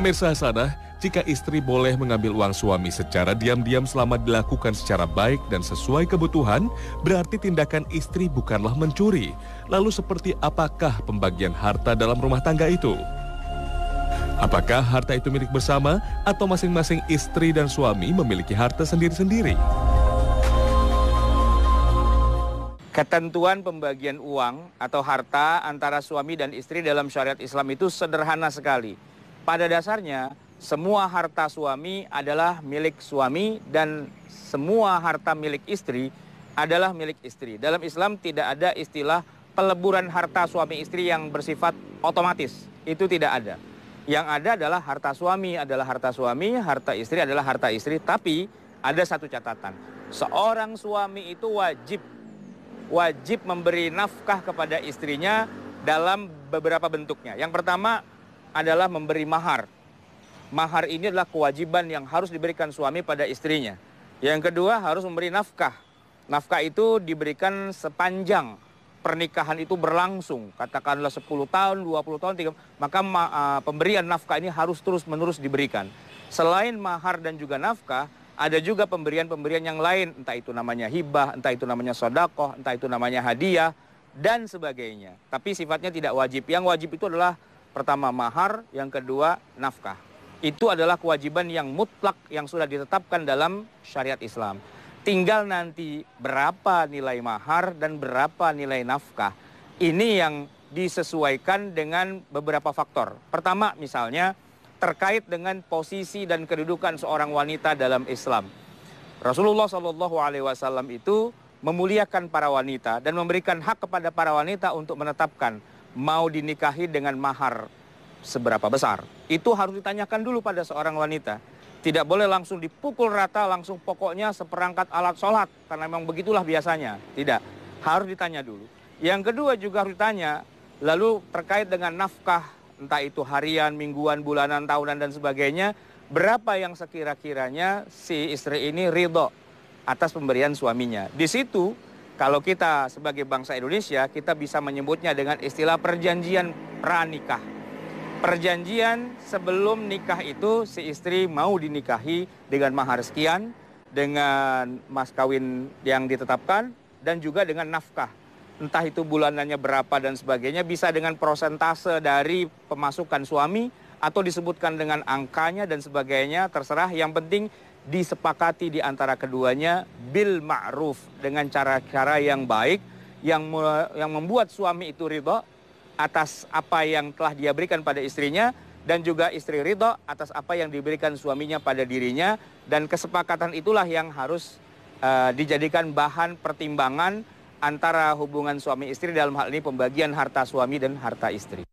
Pemirsa Hasanah, jika istri boleh mengambil uang suami secara diam-diam selama dilakukan secara baik dan sesuai kebutuhan, berarti tindakan istri bukanlah mencuri. Lalu seperti apakah pembagian harta dalam rumah tangga itu? Apakah harta itu milik bersama atau masing-masing istri dan suami memiliki harta sendiri-sendiri? Ketentuan pembagian uang atau harta antara suami dan istri dalam syariat Islam itu sederhana sekali. Pada dasarnya, semua harta suami adalah milik suami dan semua harta milik istri adalah milik istri. Dalam Islam tidak ada istilah peleburan harta suami istri yang bersifat otomatis. Itu tidak ada. Yang ada adalah harta suami adalah harta suami, harta istri adalah harta istri. Tapi ada satu catatan. Seorang suami itu wajib memberi nafkah kepada istrinya dalam beberapa bentuknya. Yang pertama adalah memberi mahar. Mahar ini adalah kewajiban yang harus diberikan suami pada istrinya. Yang kedua harus memberi nafkah. Nafkah itu diberikan sepanjang pernikahan itu berlangsung. Katakanlah 10 tahun, 20 tahun, 30, maka pemberian nafkah ini harus terus-menerus diberikan. Selain mahar dan juga nafkah, ada juga pemberian-pemberian yang lain. Entah itu namanya hibah, entah itu namanya sedekah, entah itu namanya hadiah, dan sebagainya. Tapi sifatnya tidak wajib. Yang wajib itu adalah pertama mahar, yang kedua nafkah. Itu adalah kewajiban yang mutlak yang sudah ditetapkan dalam syariat Islam. Tinggal nanti berapa nilai mahar dan berapa nilai nafkah. Ini yang disesuaikan dengan beberapa faktor. Pertama misalnya terkait dengan posisi dan kedudukan seorang wanita dalam Islam. Rasulullah SAW itu memuliakan para wanita dan memberikan hak kepada para wanita untuk menetapkan mau dinikahi dengan mahar seberapa besar. Itu harus ditanyakan dulu pada seorang wanita. Tidak boleh langsung dipukul rata, langsung pokoknya seperangkat alat sholat. Karena memang begitulah biasanya. Tidak, harus ditanya dulu. Yang kedua juga harus ditanya, lalu terkait dengan nafkah, entah itu harian, mingguan, bulanan, tahunan, dan sebagainya, berapa yang sekira-kiranya si istri ini ridho atas pemberian suaminya. Di situ, kalau kita sebagai bangsa Indonesia, kita bisa menyebutnya dengan istilah perjanjian pranikah. Perjanjian sebelum nikah itu si istri mau dinikahi dengan mahar sekian, dengan mas kawin yang ditetapkan, dan juga dengan nafkah. Entah itu bulanannya berapa dan sebagainya, bisa dengan prosentase dari pemasukan suami, atau disebutkan dengan angkanya dan sebagainya, terserah. Yang penting disepakati di antara keduanya bil ma'ruf, dengan cara-cara yang baik, yang membuat suami itu ridho atas apa yang telah dia berikan pada istrinya, dan juga istri ridho atas apa yang diberikan suaminya pada dirinya. Dan kesepakatan itulah yang harus dijadikan bahan pertimbangan antara hubungan suami istri dalam hal ini pembagian harta suami dan harta istri.